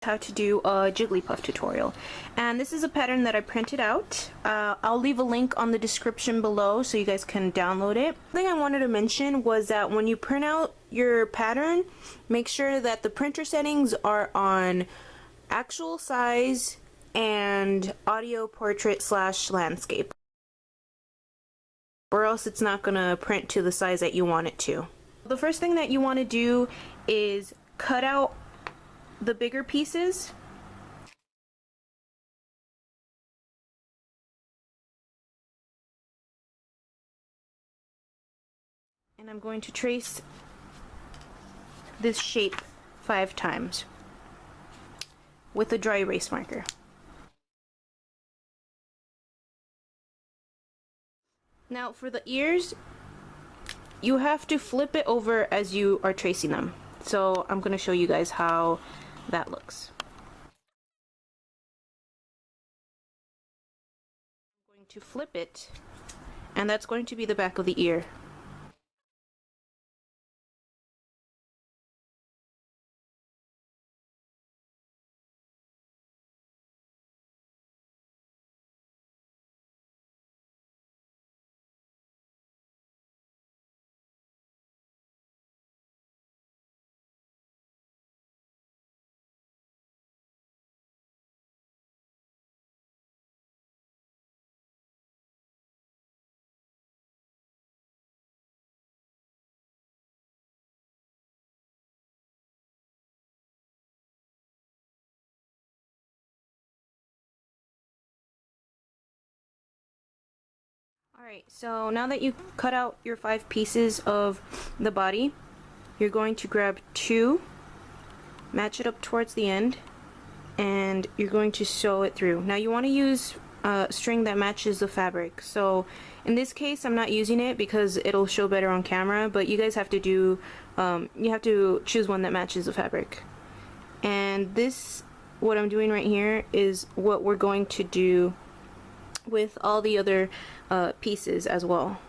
How to do a Jigglypuff tutorial, and this is a pattern that I printed out. I'll leave a link on the description below so you guys can download it. The thing I wanted to mention was that when you print out your pattern, make sure that the printer settings are on actual size and audio portrait / landscape, or else it's not gonna print to the size that you want it to. The first thing that you want to do is cut out the bigger pieces. And I'm going to trace this shape 5 times with a dry erase marker. Now for the ears, you have to flip it over as you are tracing them. So I'm going to show you guys how that looks. I'm going to flip it, and that's going to be the back of the ear. Alright, so now that you cut out your 5 pieces of the body, you're going to grab 2, match it up towards the end, and you're going to sew it through. Now you want to use string that matches the fabric. So in this case I'm not using it because it'll show better on camera, but you guys have to do, you have to choose one that matches the fabric. And this, what I'm doing right here, is what we're going to do with all the other pieces as well.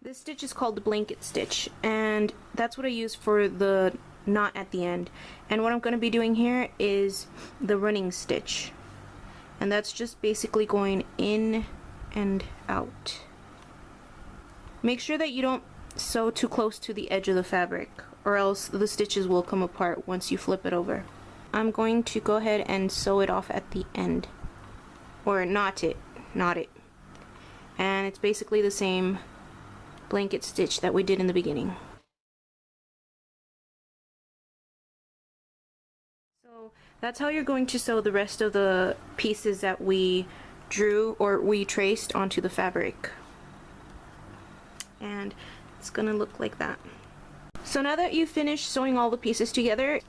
This stitch is called the blanket stitch, and that's what I use for the knot at the end. And what I'm going to be doing here is the running stitch, and that's just basically going in and out. Make sure that you don't sew too close to the edge of the fabric, or else the stitches will come apart once you flip it over. I'm going to go ahead and sew it off at the end, or knot it, and it's basically the same blanket stitch that we did in the beginning. So that's how you're going to sew the rest of the pieces that we drew or we traced onto the fabric, and it's gonna look like that. So now that you've finished sewing all the pieces together,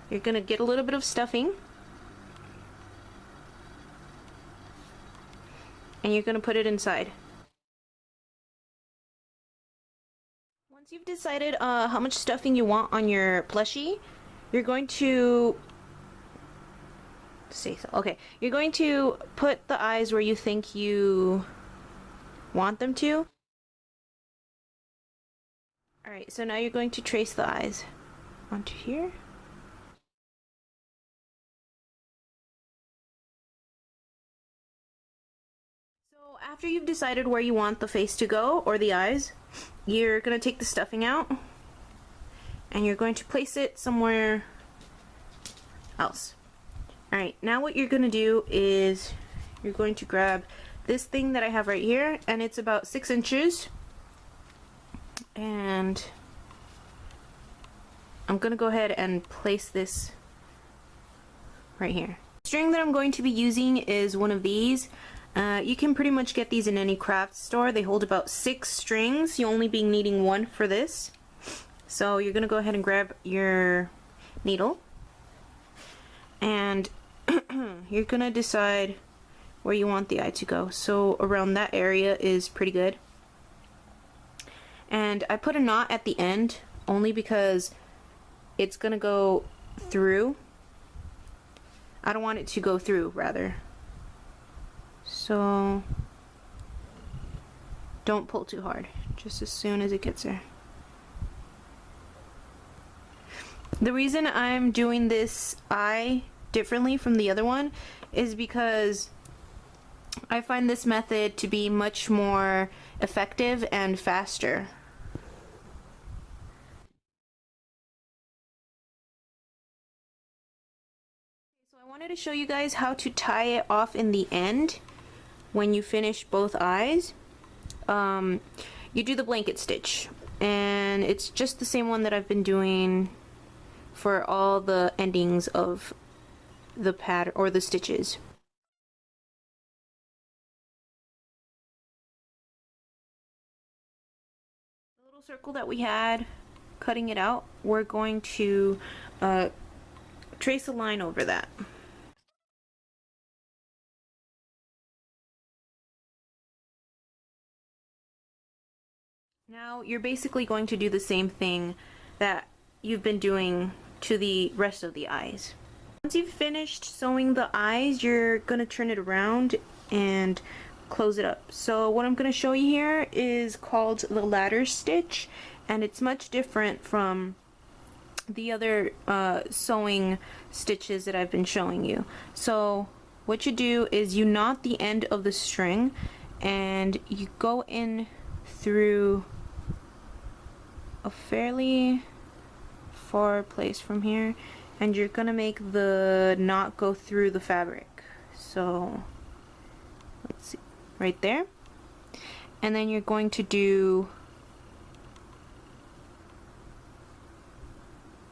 you're gonna get a little bit of stuffing, and you're gonna put it inside. Once you've decided how much stuffing you want on your plushie, you're going to you're going to put the eyes where you think you want them to. Alright, so now you're going to trace the eyes onto here. So after you've decided where you want the face to go, or the eyes, you're going to take the stuffing out, and you're going to place it somewhere else. Alright, now what you're going to do is you're going to grab this thing that I have right here, and it's about 6 inches. And I'm going to go ahead and place this right here. The string that I'm going to be using is one of these. You can pretty much get these in any craft store. They hold about 6 strings. You only be needing 1 for this. So you're going to go ahead and grab your needle, and you're going to decide where you want the eye to go. So around that area is pretty good. And I put a knot at the end only because it's gonna go through. I don't want it to go through, rather. So don't pull too hard. just as soon as it gets there. The reason I'm doing this eye differently from the other one is because I find this method to be much more effective and faster. So I wanted to show you guys how to tie it off in the end when you finish both eyes. You do the blanket stitch, and it's just the same one that I've been doing for all the endings of the pattern or the stitches. The little circle that we had cutting it out, we're going to trace a line over that. Now you're basically going to do the same thing that you've been doing to the rest of the eyes. Once you've finished sewing the eyes, you're going to turn it around and close it up. So what I'm going to show you here is called the ladder stitch, and it's much different from the other sewing stitches that I've been showing you. So what you do is you knot the end of the string and you go in through a fairly far place from here, and you're gonna make the knot go through the fabric. So let's see, right there, and then you're going to do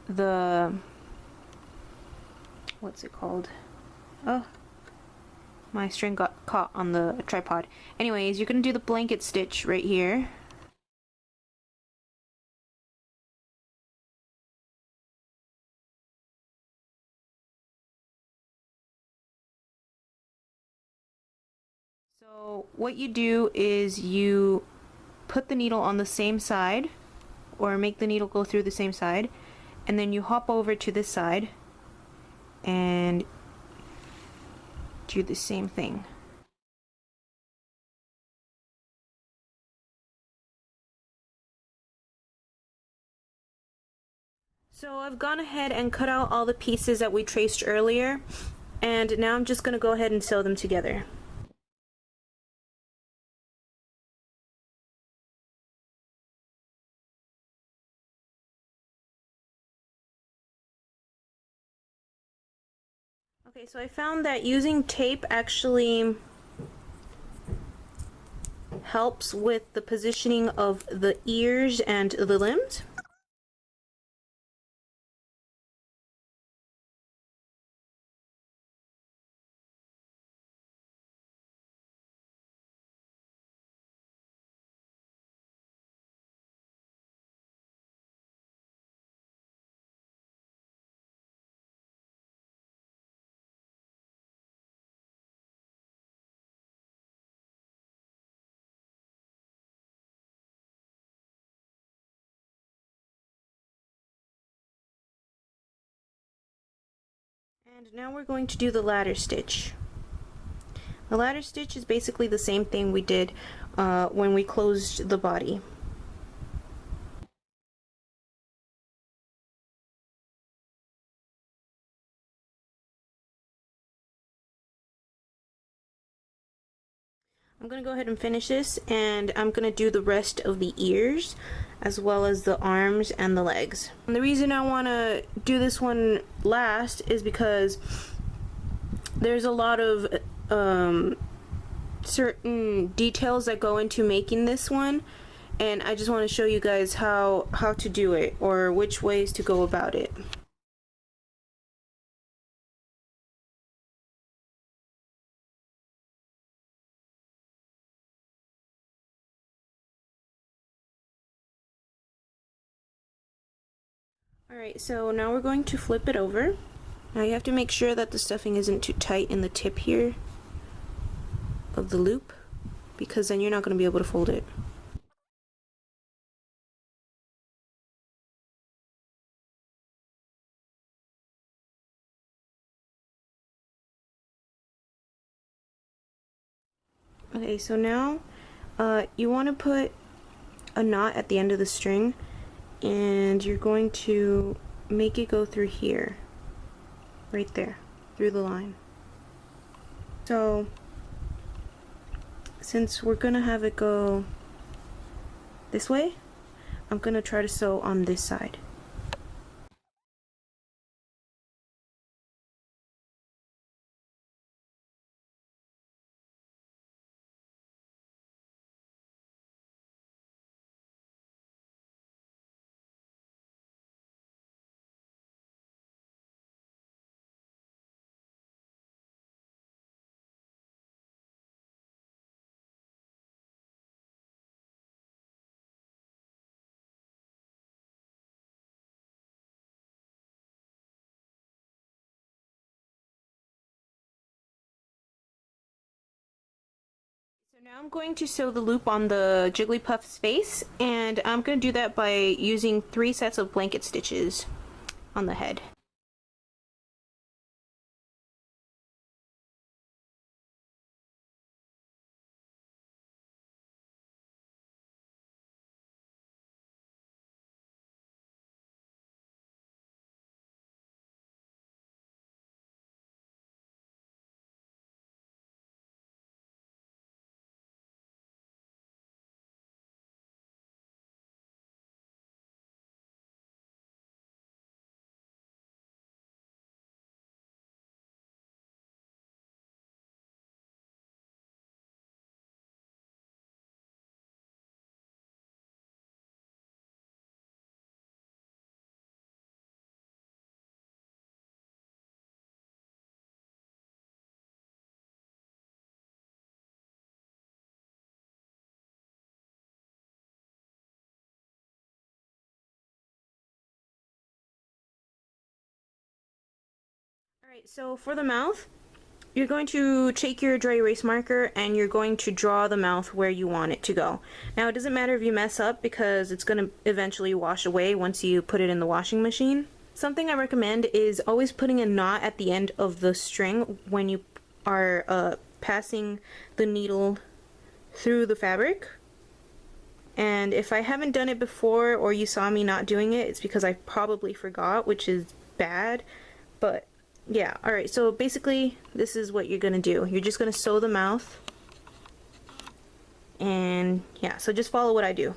the, what's it called? Oh, my string got caught on the tripod. Anyways, you're gonna do the blanket stitch right here. So what you do is you put the needle on the same side, or make the needle go through the same side, and then you hop over to this side and do the same thing. So I've gone ahead and cut out all the pieces that we traced earlier, and now I'm just going to go ahead and sew them together. Okay, so I found that using tape actually helps with the positioning of the ears and the limbs. And now we're going to do the ladder stitch. The ladder stitch is basically the same thing we did when we closed the body. I'm going to go ahead and finish this, and I'm going to do the rest of the ears as well as the arms and the legs. And the reason I want to do this one last is because there's a lot of certain details that go into making this one, and I just want to show you guys how to do it, or which ways to go about it. Alright, so now we're going to flip it over. Now you have to make sure that the stuffing isn't too tight in the tip here of the loop, because then you're not going to be able to fold it. Okay, so now you want to put a knot at the end of the string, and you're going to make it go through here, right there, through the line. So since we're gonna have it go this way, I'm gonna try to sew on this side. So now I'm going to sew the loop on the Jigglypuff's face, and I'm going to do that by using 3 sets of blanket stitches on the head. Alright, so for the mouth, you're going to take your dry erase marker and you're going to draw the mouth where you want it to go. Now it doesn't matter if you mess up because it's going to eventually wash away once you put it in the washing machine. Something I recommend is always putting a knot at the end of the string when you are passing the needle through the fabric. And if I haven't done it before or you saw me not doing it, it's because I probably forgot, which is bad. But yeah, alright, so basically this is what you're gonna do. You're just gonna sew the mouth, and yeah, so just follow what I do.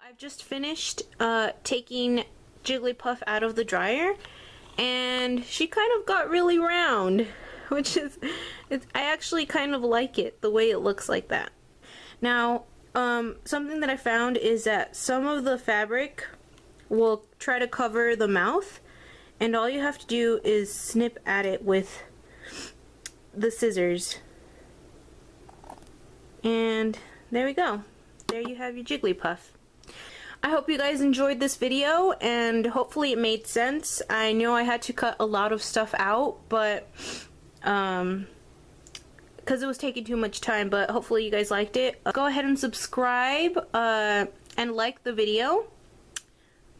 I've just finished taking Jigglypuff out of the dryer, and she kind of got really round, which is, I actually kind of like it, the way it looks like that. Now, something that I found is that some of the fabric will try to cover the mouth, and all you have to do is snip at it with the scissors. And there we go. There you have your Jigglypuff. I hope you guys enjoyed this video, and hopefully it made sense. I know I had to cut a lot of stuff out, but because it was taking too much time, but hopefully you guys liked it. Go ahead and subscribe and like the video.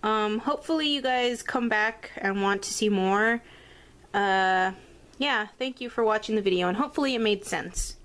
Hopefully you guys come back and want to see more. Yeah, thank you for watching the video, and hopefully it made sense.